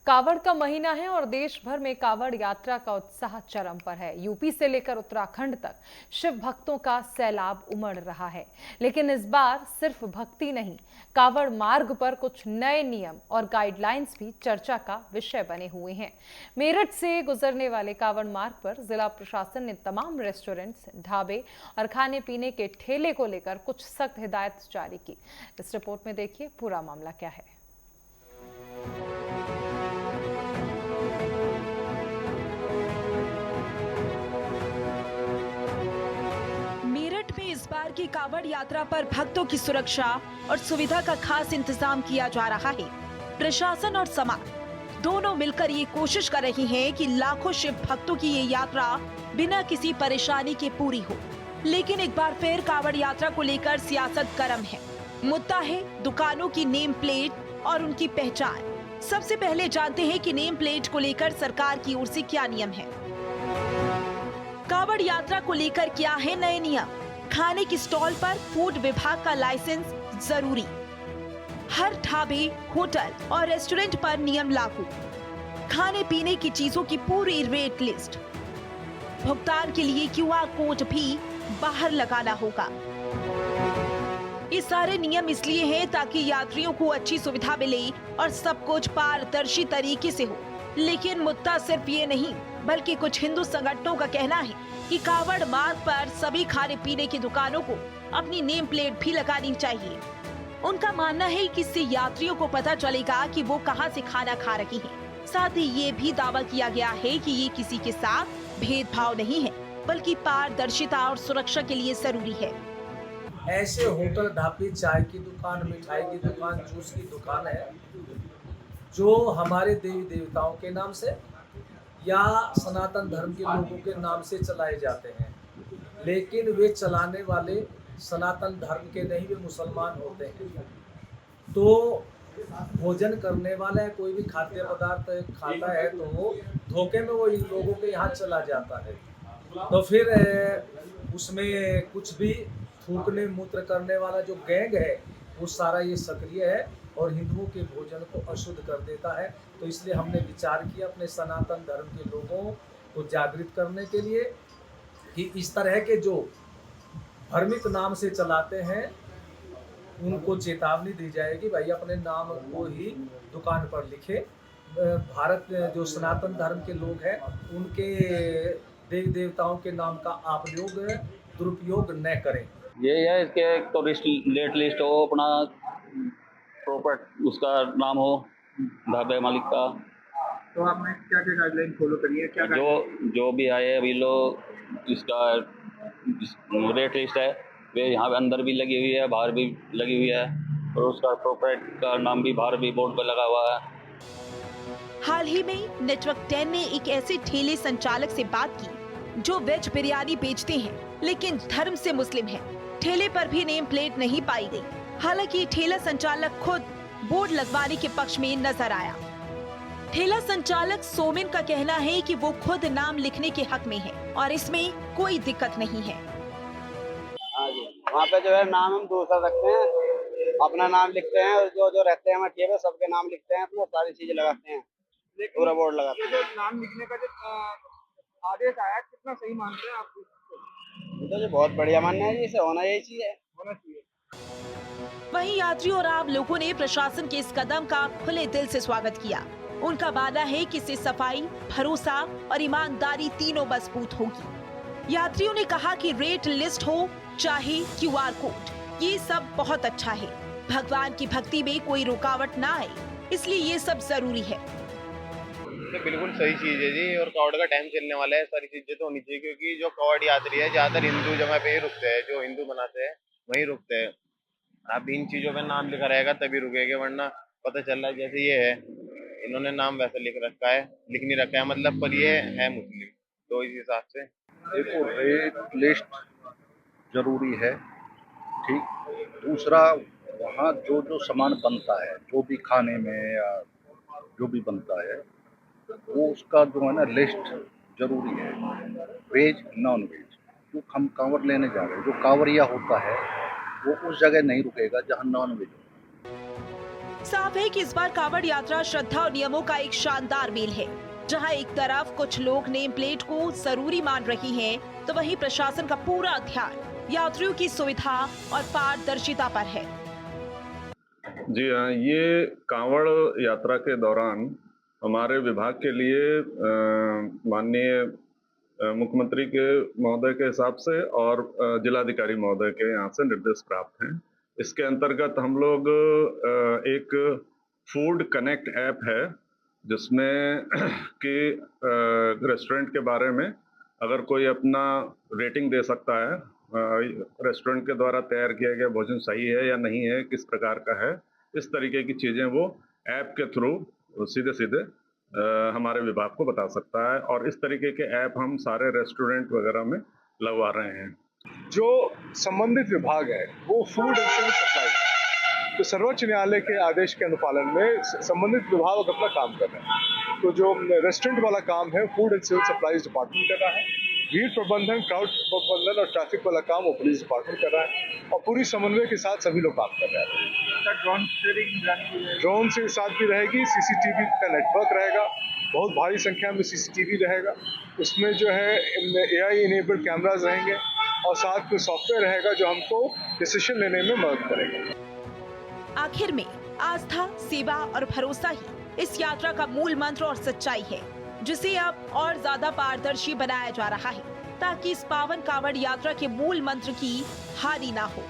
कावड़ का महीना है और देश भर में कावड़ यात्रा का उत्साह चरम पर है। यूपी से लेकर उत्तराखंड तक शिव भक्तों का सैलाब उमड़ रहा है। लेकिन इस बार सिर्फ भक्ति नहीं, कावड़ मार्ग पर कुछ नए नियम और गाइडलाइंस भी चर्चा का विषय बने हुए हैं। मेरठ से गुजरने वाले कावड़ मार्ग पर जिला प्रशासन ने तमाम रेस्टोरेंट्स, ढाबे और खाने पीने के ठेले को लेकर कुछ सख्त हिदायत जारी की। इस रिपोर्ट में देखिए पूरा मामला क्या है। मेरठ में इस बार की कावड़ यात्रा पर भक्तों की सुरक्षा और सुविधा का खास इंतजाम किया जा रहा है। प्रशासन और समाज दोनों मिलकर ये कोशिश कर रही हैं कि लाखों शिव भक्तों की ये यात्रा बिना किसी परेशानी के पूरी हो। लेकिन एक बार फिर कावड़ यात्रा को लेकर सियासत गर्म है। मुद्दा है दुकानों की नेम प्लेट और उनकी पहचान। सबसे पहले जानते हैं कि नेम प्लेट को लेकर सरकार की ओर से क्या नियम है। कावड़ यात्रा को लेकर क्या है नए नियम। खाने की स्टॉल पर फूड विभाग का लाइसेंस जरूरी। हर ढाबे, होटल और रेस्टोरेंट पर नियम लागू। खाने पीने की चीजों की पूरी रेट लिस्ट। भुगतान के लिए क्यूआर कोड भी बाहर लगाना होगा। ये सारे नियम इसलिए हैं ताकि यात्रियों को अच्छी सुविधा मिले और सब कुछ पारदर्शी तरीके से हो। लेकिन मुद्दा सिर्फ ये नहीं, बल्कि कुछ हिंदू संगठनों का कहना है कि कावड़ मार्ग पर सभी खाने पीने की दुकानों को अपनी नेम प्लेट भी लगानी चाहिए। उनका मानना है कि इससे यात्रियों को पता चलेगा कि वो कहां से खाना खा रही हैं। साथ ही ये भी दावा किया गया है कि ये किसी के साथ भेदभाव नहीं है, बल्कि पारदर्शिता और सुरक्षा के लिए जरूरी है। ऐसे होटल, ढाबे, चाय की दुकान, मिठाई की दुकान, जूस की दुकान है जो हमारे देवी देवताओं के नाम से या सनातन धर्म के लोगों के नाम से चलाए जाते हैं, लेकिन वे चलाने वाले सनातन धर्म के नहीं, वे मुसलमान होते हैं। तो भोजन करने वाला है, कोई भी खाद्य पदार्थ खाता है तो वो धोखे में वो इन लोगों के यहाँ चला जाता है। तो फिर उसमें कुछ भी थूकने मूत्र करने वाला जो गैंग है वो सारा ये सक्रिय है और हिंदुओं के भोजन को अशुद्ध कर देता है। तो इसलिए हमने विचार किया अपने सनातन धर्म के लोगों को जागृत करने के लिए कि इस तरह के जो भ्रमित नाम से चलाते हैं उनको चेतावनी दी जाएगी, भाई अपने नाम को ही दुकान पर लिखे। भारत में जो सनातन धर्म के लोग हैं उनके देवी देवताओं के नाम का आप लोग दुरुपयोग न करें। ये है इसके एक तो लेट लिस्ट हो, अपना प्रॉपर उसका नाम हो, ढाबे मालिक का। तो आपने क्या क्या गाइडलाइन फॉलो करी है? क्या जो भी आए अभी लोग इसका रेट लिस्ट है, वे यहाँ अंदर भी लगी हुई है, बाहर भी लगी हुई है और उसका प्रॉपर का नाम भी बाहर भी बोर्ड पर लगा हुआ है। हाल ही में नेटवर्क 10 ने एक ऐसे ठेले संचालक से बात की जो वेज बिरयानी बेचते हैं लेकिन धर्म से मुस्लिम है। ठेले पर भी नेम प्लेट नहीं पाई गई। हालांकि ठेला संचालक खुद बोर्ड लगवाने के पक्ष में नजर आया। ठेला संचालक सोमिन का कहना है कि वो खुद नाम लिखने के हक में है और इसमें कोई दिक्कत नहीं है। वहाँ पे जो है नाम हम दूसरा रखते हैं, अपना नाम लिखते हैं और जो जो रहते हैं हमारे टेबल सबके नाम लिखते हैं, अपने सारी चीजें लगाते हैं, पूरा बोर्ड लगाते हैं। नाम लिखने का जो आदेश आया, कितना सही मानते हैं आप? तो बहुत बढ़िया मानना है, इसे होना यही चीज है, होना चाहिए। वहीं यात्रियों और आम लोगों ने प्रशासन के इस कदम का खुले दिल से स्वागत किया। उनका मानना है कि इससे सफाई, भरोसा और ईमानदारी तीनों मजबूत होगी। यात्रियों ने कहा कि रेट लिस्ट हो चाहे क्यूआर कोड, ये सब बहुत अच्छा है। भगवान की भक्ति में कोई रुकावट ना आए, इसलिए ये सब जरूरी है। तो बिल्कुल सही चीज़ है जी, और कावड़ का टाइम चलने वाला है, सारी चीज़ें तो होनी चाहिए क्योंकि जो कावड़ यात्री है ज़्यादातर हिंदू जगह पे ही रुकते हैं, जो हिंदू बनाते हैं वहीं रुकते हैं। अब इन चीज़ों पे नाम लिखा रहेगा तभी रुकेगा, वरना पता चल रहा है जैसे ये है, इन्होंने नाम वैसा लिख रखा है, लिख नहीं रखा है मतलब, पर ये है मुस्लिम, तो इस हिसाब से देखो रेट लिस्ट जरूरी है, ठीक। दूसरा, वहाँ जो जो सामान बनता है, जो भी खाने में या जो भी बनता है वो उसका जो है ना लिस्ट जरूरी है, वेज नॉन वेज। जो हम कांवर लेने जा रहे हैं, जो कांवरिया होता है वो उस जगह नहीं रुकेगा जहाँ नॉन वेज। साफ है कि इस बार कांवड़ यात्रा श्रद्धा और नियमों का एक शानदार मेल है, जहां एक तरफ कुछ लोग नेम प्लेट को जरूरी मान रही हैं, तो वहीं प्रशासन का पूरा ध्यान यात्रियों की सुविधा और पारदर्शिता पर है। जी हाँ, ये कांवड़ यात्रा के दौरान हमारे विभाग के लिए माननीय मुख्यमंत्री के महोदय के हिसाब से और जिलाधिकारी महोदय के यहाँ से निर्देश प्राप्त हैं। इसके अंतर्गत हम लोग एक फूड कनेक्ट ऐप है, जिसमें कि रेस्टोरेंट के बारे में अगर कोई अपना रेटिंग दे सकता है, रेस्टोरेंट के द्वारा तैयार किया गया भोजन सही है या नहीं है, किस प्रकार का है, इस तरीके की चीज़ें वो ऐप के थ्रू सीधे सीधे हमारे विभाग को बता सकता है। और इस तरीके के ऐप हम सारे रेस्टोरेंट वगैरह में लगवा रहे हैं। जो संबंधित विभाग है वो फूड एंड सिविल सप्लाई, तो सर्वोच्च न्यायालय के आदेश के अनुपालन में संबंधित विभाग अपना काम कर रहे हैं। तो जो रेस्टोरेंट वाला काम है food and civil supplies department कर रहा है, भीड़ प्रबंधन, क्राउड प्रबंधन और ट्रैफिक वाला काम वो पुलिस डिपार्टमेंट कर रहा है, और पूरी समन्वय के साथ सभी लोग काम कर रहे हैं। ड्रोन से साथ भी रहेगी, सीसीटीवी का नेटवर्क रहेगा, बहुत भारी संख्या में सीसीटीवी रहेगा, उसमें जो है AI इनेबल्ड कैमराज रहेंगे और साथ में सॉफ्टवेयर रहेगा जो हमको डिसीजन लेने में मदद करेगा। आखिर में आस्था, सेवा और भरोसा ही इस यात्रा का मूल मंत्र और सच्चाई है, जिसे अब और ज्यादा पारदर्शी बनाया जा रहा है, ताकि इस पावन कांवड़ यात्रा के मूल मंत्र की हानि ना हो।